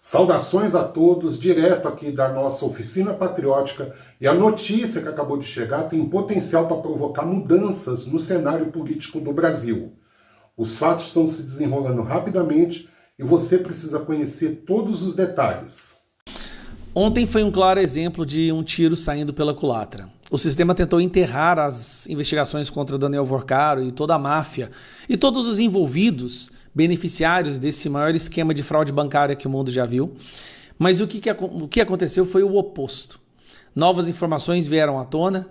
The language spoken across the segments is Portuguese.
Saudações a todos, direto aqui da nossa oficina patriótica, e a notícia que acabou de chegar tem potencial para provocar mudanças no cenário político do Brasil. Os fatos estão se desenrolando rapidamente e você precisa conhecer todos os detalhes. Ontem foi um claro exemplo de um tiro saindo pela culatra. O sistema tentou enterrar as investigações contra Daniel Vorcaro e toda a máfia e todos os envolvidos, beneficiários desse maior esquema de fraude bancária que o mundo já viu. Mas o que aconteceu foi o oposto. Novas informações vieram à tona.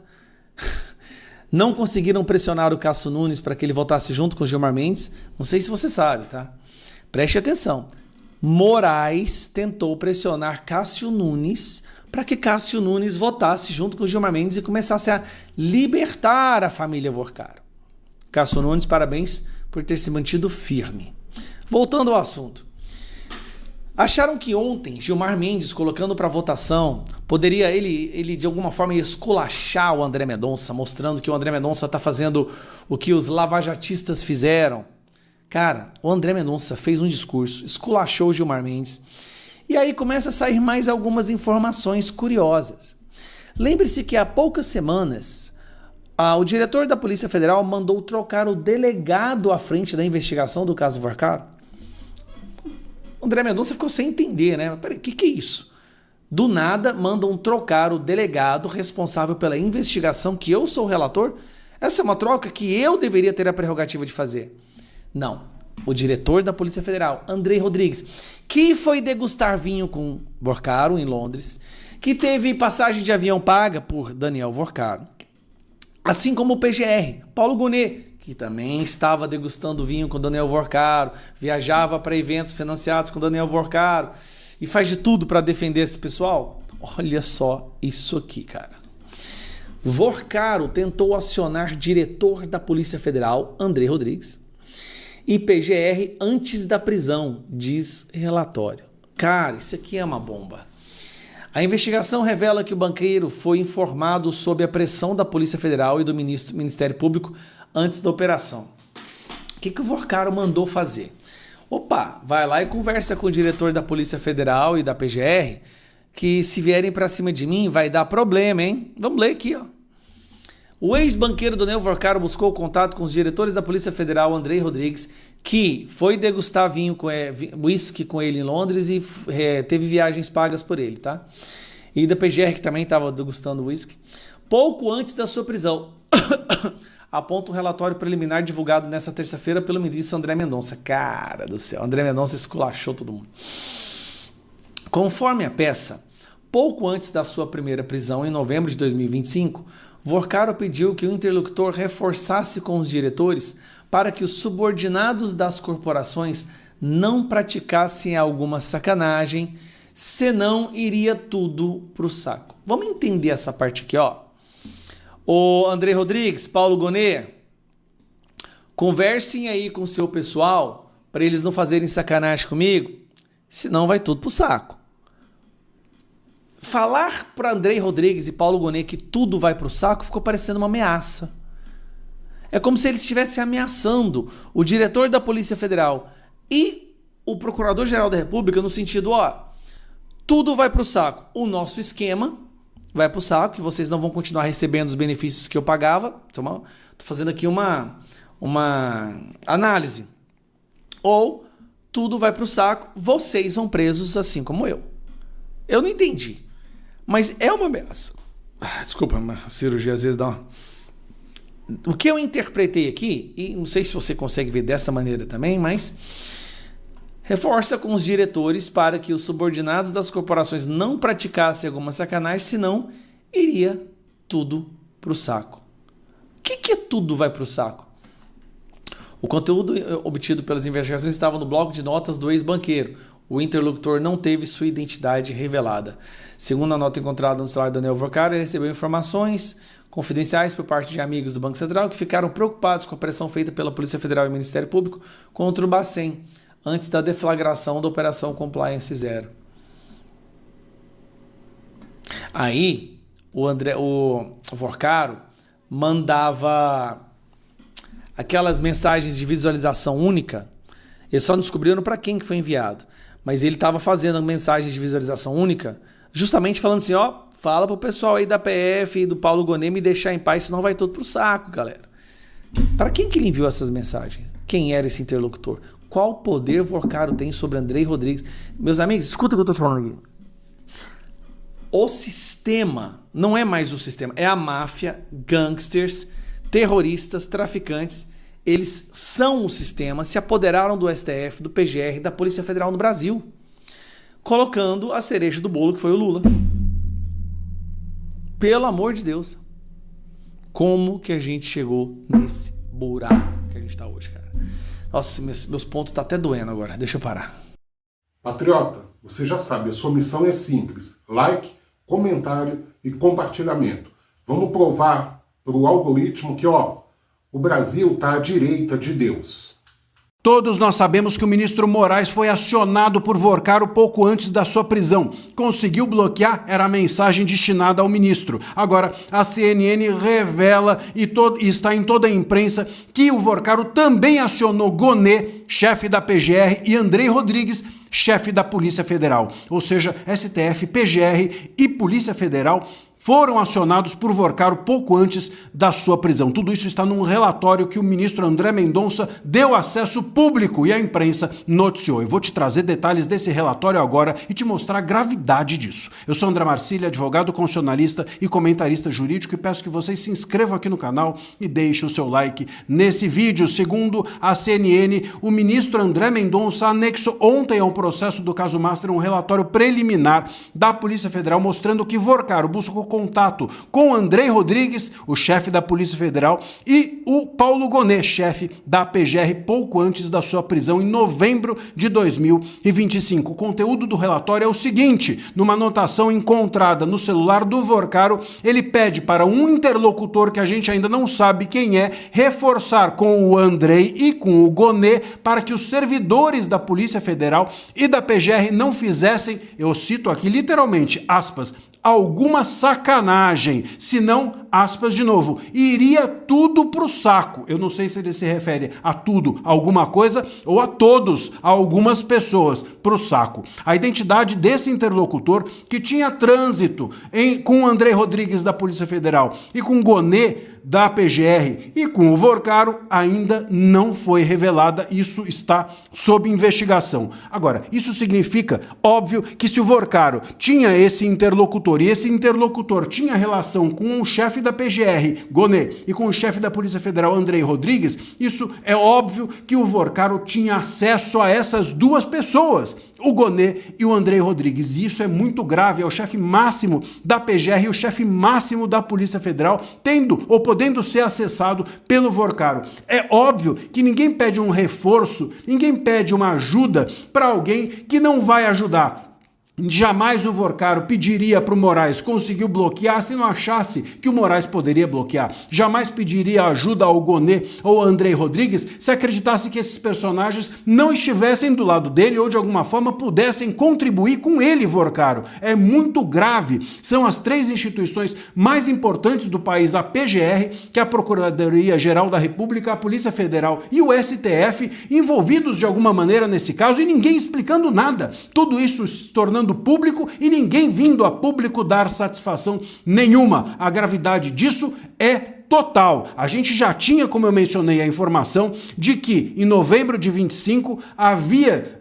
Não conseguiram pressionar o Cássio Nunes para que ele votasse junto com o Gilmar Mendes. Não sei se você sabe, tá? Preste atenção. Moraes tentou pressionar Cássio Nunes para que Cássio Nunes votasse junto com o Gilmar Mendes e começasse a libertar a família Vorcaro. Cássio Nunes, parabéns por ter se mantido firme. Voltando ao assunto. Acharam que ontem Gilmar Mendes, colocando para votação, poderia ele de alguma forma esculachar o André Mendonça, mostrando que o André Mendonça está fazendo o que os lavajatistas fizeram. Cara, o André Mendonça fez um discurso, esculachou o Gilmar Mendes, e aí começa a sair mais algumas informações curiosas. Lembre-se que há poucas semanas, o diretor da Polícia Federal mandou trocar o delegado à frente da investigação do caso Vorcaro. O André Mendonça ficou sem entender, né? Peraí, o que é isso? Do nada, mandam trocar o delegado responsável pela investigação, que eu sou o relator? Essa é uma troca que eu deveria ter a prerrogativa de fazer. Não. O diretor da Polícia Federal, Andrei Rodrigues, que foi degustar vinho com Vorcaro em Londres, que teve passagem de avião paga por Daniel Vorcaro, assim como o PGR, Paulo Gonet, que também estava degustando vinho com Daniel Vorcaro, viajava para eventos financiados com Daniel Vorcaro e faz de tudo para defender esse pessoal. Olha só isso aqui, cara. Vorcaro tentou acionar diretor da Polícia Federal, Andrei Rodrigues, e PGR antes da prisão, diz relatório. Cara, isso aqui é uma bomba. A investigação revela que o banqueiro foi informado sob a pressão da Polícia Federal e do Ministério Público antes da operação. O que o Vorcaro mandou fazer? Opa, vai lá e conversa com o diretor da Polícia Federal e da PGR, que se vierem para cima de mim vai dar problema, hein? Vamos ler aqui, ó. O ex-banqueiro Daniel Vorcaro buscou contato com os diretores da Polícia Federal, Andrei Rodrigues, que foi degustar whisky com ele em Londres e teve viagens pagas por ele, tá? E da PGR, que também estava degustando whisky, pouco antes da sua prisão. Aponta um relatório preliminar divulgado nesta terça-feira pelo ministro André Mendonça. Cara do céu, André Mendonça esculachou todo mundo. Conforme a peça, pouco antes da sua primeira prisão, em novembro de 2025, Vorcaro pediu que o interlocutor reforçasse com os diretores para que os subordinados das corporações não praticassem alguma sacanagem, senão iria tudo pro saco. Vamos entender essa parte aqui, ó. O Andrei Rodrigues, Paulo Gonet, conversem aí com o seu pessoal para eles não fazerem sacanagem comigo, senão vai tudo pro saco. Falar para Andrei Rodrigues e Paulo Gonet que tudo vai pro saco ficou parecendo uma ameaça. É como se eles estivessem ameaçando o diretor da Polícia Federal e o Procurador-Geral da República no sentido, ó, tudo vai pro saco. O nosso esquema vai pro saco, que vocês não vão continuar recebendo os benefícios que eu pagava. Tô fazendo aqui uma análise. Ou tudo vai pro saco, vocês vão presos assim como eu. Eu não entendi, mas é uma ameaça. Desculpa, a cirurgia às vezes dá uma... O que eu interpretei aqui, e não sei se você consegue ver dessa maneira também, mas reforça com os diretores para que os subordinados das corporações não praticassem alguma sacanagem, senão iria tudo pro saco. O que é tudo vai pro saco? O conteúdo obtido pelas investigações estava no bloco de notas do ex-banqueiro. O interlocutor não teve sua identidade revelada. Segundo a nota encontrada no celular de Daniel Vorcaro, ele recebeu informações confidenciais por parte de amigos do Banco Central que ficaram preocupados com a pressão feita pela Polícia Federal e o Ministério Público contra o Bacen, antes da deflagração da Operação Compliance Zero. Aí, o Vorcaro mandava aquelas mensagens de visualização única. Eles só não descobriram para quem que foi enviado. mas ele estava fazendo mensagens de visualização única, justamente falando assim, ó, fala pro pessoal aí da PF e do Paulo Gonet me deixar em paz, senão vai tudo pro saco, galera. Para quem que ele enviou essas mensagens? Quem era esse interlocutor? Qual poder Vorcaro tem sobre Andrei Rodrigues? Meus amigos, escuta o que eu tô falando aqui. O sistema, não é mais o sistema, é a máfia, gangsters, terroristas, traficantes. Eles são o sistema, se apoderaram do STF, do PGR, da Polícia Federal no Brasil, colocando a cereja do bolo que foi o Lula. Pelo amor de Deus. Como que a gente chegou nesse buraco que a gente tá hoje, cara? Nossa, meus pontos tá até doendo agora. Deixa eu parar. Patriota, você já sabe, a sua missão é simples. Like, comentário e compartilhamento. Vamos provar pro algoritmo que, ó, o Brasil tá à direita de Deus. Todos nós sabemos que o ministro Moraes foi acionado por Vorcaro pouco antes da sua prisão. Conseguiu bloquear? Era a mensagem destinada ao ministro. Agora, a CNN revela e está em toda a imprensa que o Vorcaro também acionou Gonet, chefe da PGR, e Andrei Rodrigues, chefe da Polícia Federal. Ou seja, STF, PGR e Polícia Federal foram acionados por Vorcaro pouco antes da sua prisão. Tudo isso está num relatório que o ministro André Mendonça deu acesso público e a imprensa noticiou. Eu vou te trazer detalhes desse relatório agora e te mostrar a gravidade disso. Eu sou André Marcília, advogado constitucionalista e comentarista jurídico, e peço que vocês se inscrevam aqui no canal e deixem o seu like nesse vídeo. Segundo a CNN, o ministro André Mendonça anexou ontem ao processo do caso Master um relatório preliminar da Polícia Federal mostrando que Vorcaro buscou contato com Andrei Rodrigues, o chefe da Polícia Federal, e o Paulo Gonet, chefe da PGR, pouco antes da sua prisão em novembro de 2025. O conteúdo do relatório é o seguinte: numa anotação encontrada no celular do Vorcaro, ele pede para um interlocutor que a gente ainda não sabe quem é, reforçar com o Andrei e com o Gonet para que os servidores da Polícia Federal e da PGR não fizessem, eu cito aqui literalmente, aspas, alguma sacanagem, senão, aspas de novo, iria tudo pro saco. Eu não sei se ele se refere a tudo, a alguma coisa, ou a todos, a algumas pessoas, pro saco. A identidade desse interlocutor, que tinha trânsito com Andrei Rodrigues da Polícia Federal e com Gonet da PGR e com o Vorcaro, ainda não foi revelada. Isso está sob investigação. Agora, isso significa, óbvio, que se o Vorcaro tinha esse interlocutor e esse interlocutor tinha relação com o chefe da PGR, Gonet, e com o chefe da Polícia Federal, Andrei Rodrigues, isso é óbvio que o Vorcaro tinha acesso a essas duas pessoas, o Gonet e o Andrei Rodrigues. E isso é muito grave. É o chefe máximo da PGR e o chefe máximo da Polícia Federal tendo ou podendo ser acessado pelo Vorcaro. É óbvio que ninguém pede um reforço, ninguém pede uma ajuda para alguém que não vai ajudar. Jamais o Vorcaro pediria para o Moraes conseguir bloquear se não achasse que o Moraes poderia bloquear. Jamais pediria ajuda ao Gonet ou ao Andrei Rodrigues se acreditasse que esses personagens não estivessem do lado dele ou de alguma forma pudessem contribuir com ele, Vorcaro. É muito grave. São as três instituições mais importantes do país, a PGR, que é a Procuradoria-Geral da República, a Polícia Federal e o STF, envolvidos de alguma maneira nesse caso e ninguém explicando nada. Tudo isso se tornando público e ninguém vindo a público dar satisfação nenhuma. A gravidade disso é total. A gente já tinha, como eu mencionei, a informação de que em novembro de 25 havia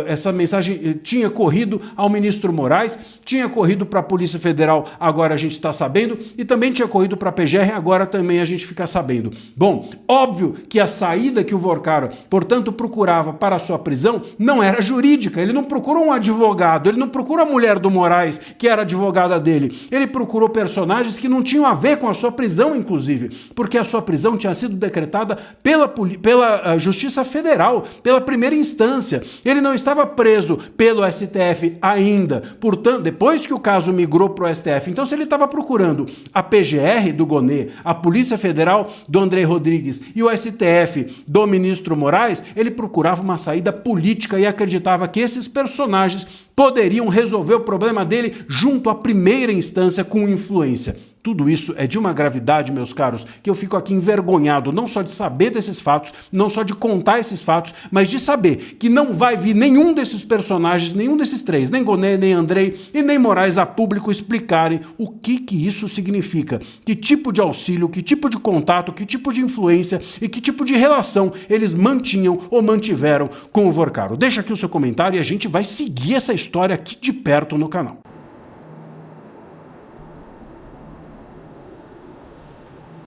essa mensagem tinha corrido ao ministro Moraes, tinha corrido para a Polícia Federal, agora a gente está sabendo, e também tinha corrido para a PGR, agora também a gente fica sabendo. Bom, óbvio que a saída que o Vorcaro, portanto, procurava para a sua prisão não era jurídica. Ele não procurou um advogado, ele não procurou a mulher do Moraes, que era advogada dele. Ele procurou personagens que não tinham a ver com a sua prisão, inclusive, porque a sua prisão tinha sido decretada pela Justiça Federal, pela primeira instância. Ele não estava preso pelo STF ainda, portanto, depois que o caso migrou para o STF. Então, se ele estava procurando a PGR do Gonet, a Polícia Federal do Andrei Rodrigues e o STF do ministro Moraes, ele procurava uma saída política e acreditava que esses personagens poderiam resolver o problema dele junto à primeira instância com influência. Tudo isso é de uma gravidade, meus caros, que eu fico aqui envergonhado, não só de saber desses fatos, não só de contar esses fatos, mas de saber que não vai vir nenhum desses personagens, nenhum desses três, nem Gonê, nem Andrei e nem Moraes a público explicarem o que isso significa, que tipo de auxílio, que tipo de contato, que tipo de influência e que tipo de relação eles mantinham ou mantiveram com o Vorcaro. Deixa aqui o seu comentário e a gente vai seguir essa história aqui de perto no canal.